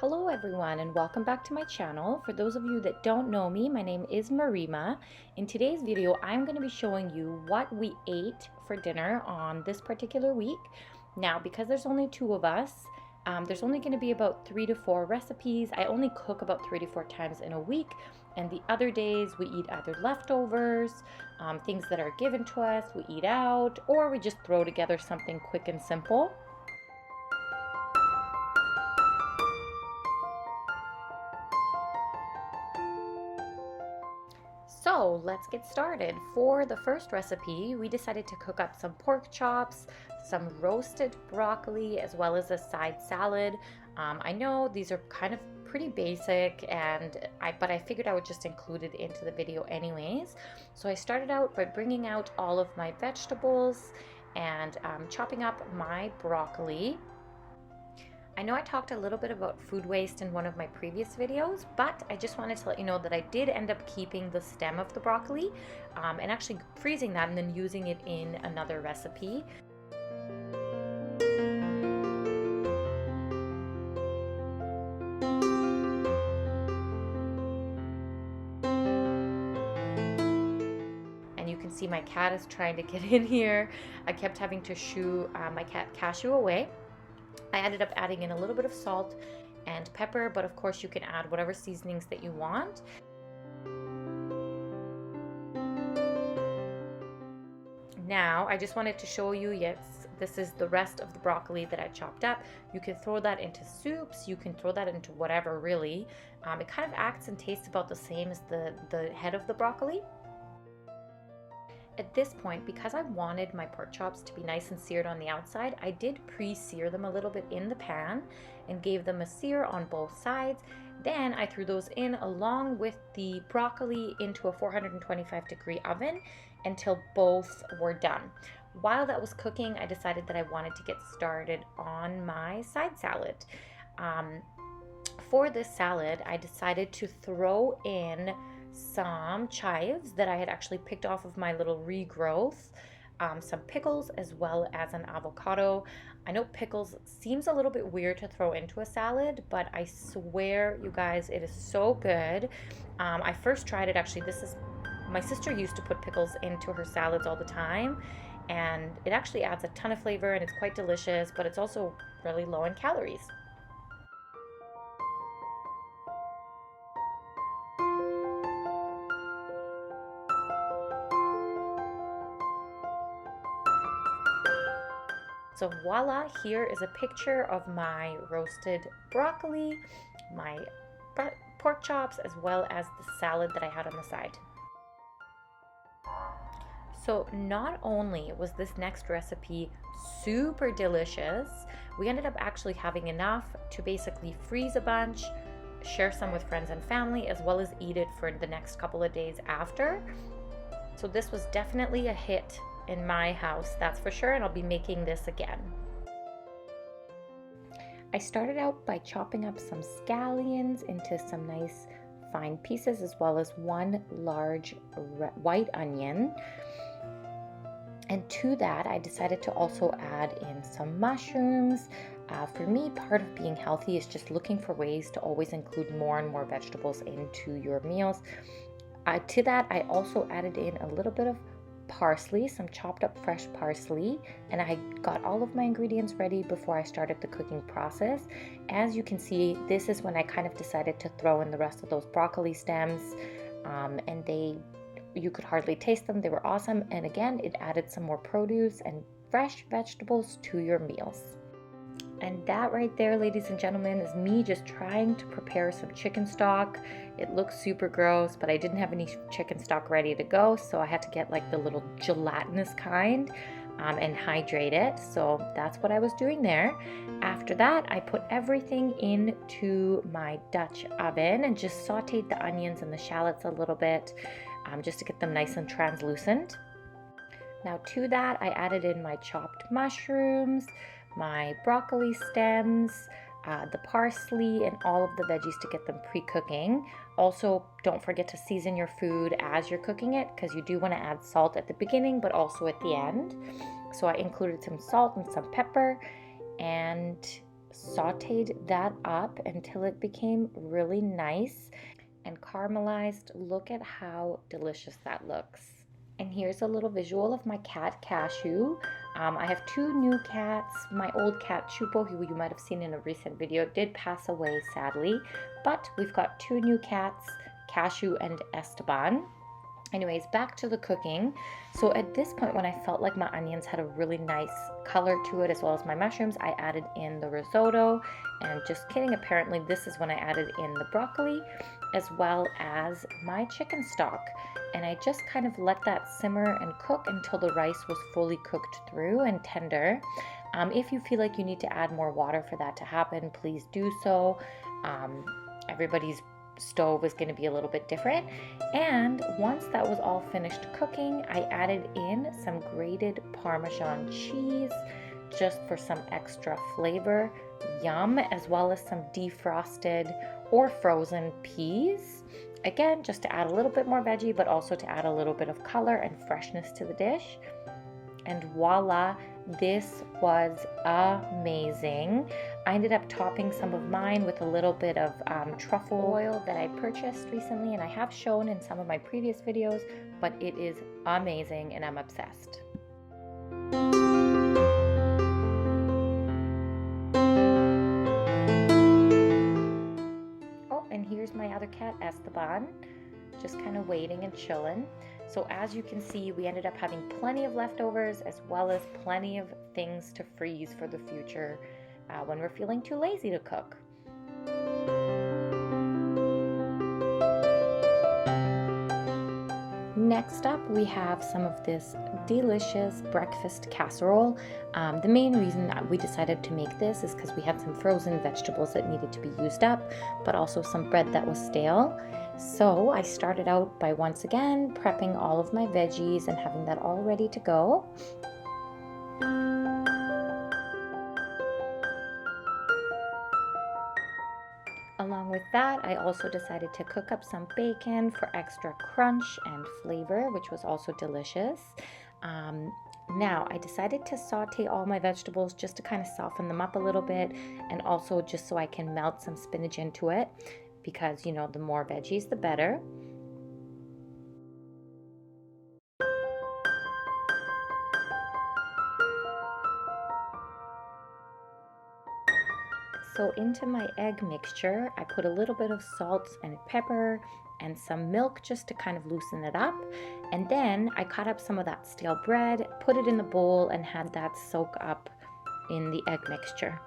Hello everyone and welcome back to my channel. For those of you that don't know me, my name is Marima. In today's video, I'm going to be showing you what we ate for dinner on this particular week. Now, because there's only two of us, there's only going to be about 3 to 4 recipes. I only cook about 3 to 4 times in a week, and the other days we eat either leftovers, things that are given to us, we eat out, or we just throw together something quick and simple. So let's get started. For the first recipe, we decided to cook up some pork chops, some roasted broccoli, as well as a side salad. I know these are kind of pretty basic, but I figured I would just include it into the video anyways. So I started out by bringing out all of my vegetables and chopping up my broccoli. I know I talked a little bit about food waste in one of my previous videos, but I just wanted to let you know that I did end up keeping the stem of the broccoli and actually freezing that and then using it in another recipe. And you can see my cat is trying to get in here. I kept having to shoo my cat Cashew away. I ended up adding in a little bit of salt and pepper, but of course you can add whatever seasonings that you want. Now, I just wanted to show you, yes, this is the rest of the broccoli that I chopped up. You can throw that into soups, you can throw that into whatever really. It kind of acts and tastes about the same as the head of the broccoli. At this point, because I wanted my pork chops to be nice and seared on the outside, I did pre-sear them a little bit in the pan and gave them a sear on both sides. Then I threw those in along with the broccoli into a 425-degree oven until both were done. While that was cooking, I decided that I wanted to get started on my side salad. For this salad, I decided to throw in some chives that I had actually picked off of my little regrowth, some pickles, as well as an avocado. I know pickles seems a little bit weird to throw into a salad, but I swear, you guys, it is so good. I first tried it, actually, my sister used to put pickles into her salads all the time, and it actually adds a ton of flavor and it's quite delicious, but it's also really low in calories. So voila, here is a picture of my roasted broccoli, my pork chops, as well as the salad that I had on the side. So not only was this next recipe super delicious, we ended up actually having enough to basically freeze a bunch, share some with friends and family, as well as eat it for the next couple of days after. So this was definitely a hit in my house, that's for sure, and I'll be making this again. I started out by chopping up some scallions into some nice fine pieces, as well as one large white onion. And to that, I decided to also add in some mushrooms. For me, part of being healthy is just looking for ways to always include more and more vegetables into your meals. To that, I also added in a little bit of parsley, some chopped up fresh parsley, and I got all of my ingredients ready before I started the cooking process. As you can see, this is when I kind of decided to throw in the rest of those broccoli stems, and you could hardly taste them. They were awesome, and again, it added some more produce and fresh vegetables to your meals. And that right there, ladies and gentlemen, is me just trying to prepare some chicken stock. It looks super gross, but I didn't have any chicken stock ready to go, so I had to get like the little gelatinous kind and hydrate it. So that's what I was doing there. After that, I put everything into my Dutch oven and just sauteed the onions and the shallots a little bit just to get them nice and translucent. Now to that, I added in my chopped mushrooms, my broccoli stems, the parsley, and all of the veggies to get them pre-cooking. Also, don't forget to season your food as you're cooking it, because you do want to add salt at the beginning, but also at the end. So I included some salt and some pepper, and sauteed that up until it became really nice and caramelized. Look at how delicious that looks. And here's a little visual of my cat Cashew. I have two new cats. My old cat Chupo, who you might have seen in a recent video, did pass away sadly, but we've got two new cats, Cashew and Esteban. Anyways, back to the cooking. So at this point, when I felt like my onions had a really nice color to it, as well as my mushrooms, I added in the risotto. And just kidding, apparently this is when I added in the broccoli, as well as my chicken stock. And I just kind of let that simmer and cook until the rice was fully cooked through and tender. If you feel like you need to add more water for that to happen, please do so. Everybody's stove is going to be a little bit different. And once that was all finished cooking, I added in some grated Parmesan cheese just for some extra flavor. Yum, as well as some defrosted or frozen peas. Again, just to add a little bit more veggie, but also to add a little bit of color and freshness to the dish. And voila, this was amazing. I ended up topping some of mine with a little bit of truffle oil that I purchased recently, and I have shown in some of my previous videos, but it is amazing and I'm obsessed. Oh, and here's my other cat, Esteban, just kind of waiting and chilling. So as you can see, we ended up having plenty of leftovers, as well as plenty of things to freeze for the future when we're feeling too lazy to cook. Next up, we have some of this delicious breakfast casserole. The main reason that we decided to make this is because we had some frozen vegetables that needed to be used up, but also some bread that was stale. So I started out by once again prepping all of my veggies and having that all ready to go. Along with that, I also decided to cook up some bacon for extra crunch and flavor, which was also delicious. Now, I decided to saute all my vegetables just to kind of soften them up a little bit, and also just so I can melt some spinach into it, because, you know, the more veggies, the better. So into my egg mixture, I put a little bit of salt and pepper and some milk just to kind of loosen it up. And then I cut up some of that stale bread, put it in the bowl, and had that soak up in the egg mixture.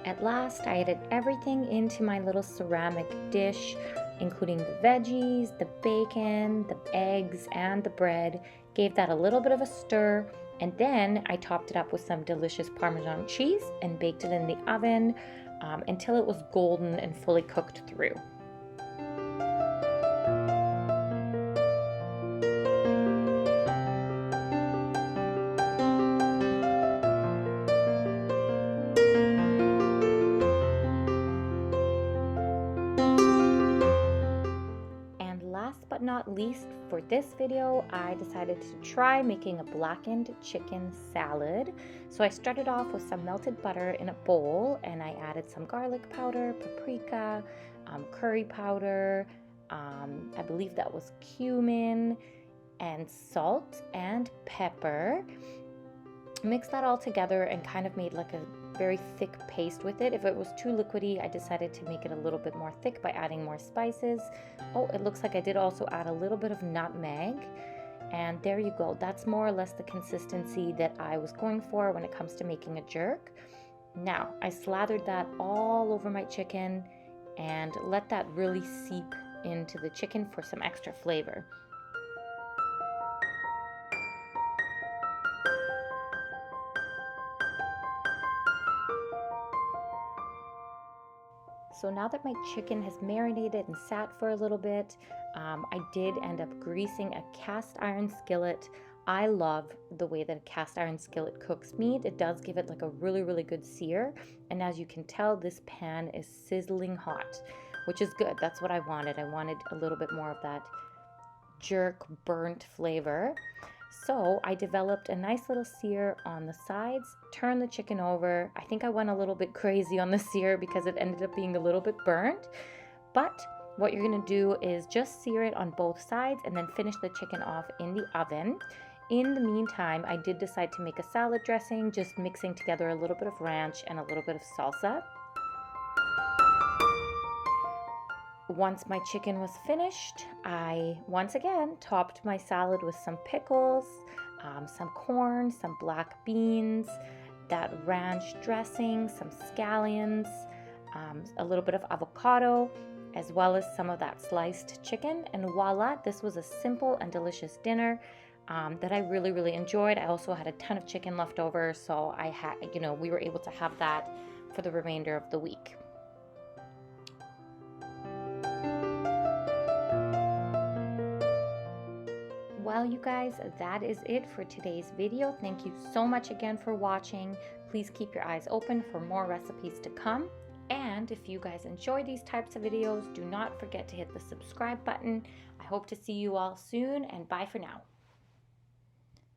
At last, I added everything into my little ceramic dish, including the veggies, the bacon, the eggs, and the bread. Gave that a little bit of a stir, and then I topped it up with some delicious Parmesan cheese and baked it in the oven until it was golden and fully cooked through. Last but not least, for this video, I decided to try making a blackened chicken salad. So I started off with some melted butter in a bowl, and I added some garlic powder, paprika, curry powder, I believe that was cumin, and salt and pepper. Mixed that all together and kind of made like a very thick paste with it. If it was too liquidy, I decided to make it a little bit more thick by adding more spices. Oh, it looks like I did also add a little bit of nutmeg. And there you go. That's more or less the consistency that I was going for when it comes to making a jerk. Now, I slathered that all over my chicken and let that really seep into the chicken for some extra flavor. So now that my chicken has marinated and sat for a little bit, I did end up greasing a cast iron skillet I love the way that a cast iron skillet cooks meat. It does give it like a really, really good sear. And as you can tell, this pan is sizzling hot, which is good. That's what I wanted. I wanted a little bit more of that jerk burnt flavor. So I developed a nice little sear on the sides, turned the chicken over. I think I went a little bit crazy on the sear because it ended up being a little bit burnt. But what you're gonna do is just sear it on both sides and then finish the chicken off in the oven. In the meantime, I did decide to make a salad dressing, just mixing together a little bit of ranch and a little bit of salsa. Once my chicken was finished, I once again topped my salad with some pickles, some corn, some black beans, that ranch dressing, some scallions, a little bit of avocado, as well as some of that sliced chicken. And voila, this was a simple and delicious dinner that I really, really enjoyed. I also had a ton of chicken left over, so I had, we were able to have that for the remainder of the week. Well, you guys, that is it for today's video. Thank you so much again for watching. Please keep your eyes open for more recipes to come. And if you guys enjoy these types of videos, do not forget to hit the subscribe button. I hope to see you all soon, and bye for now.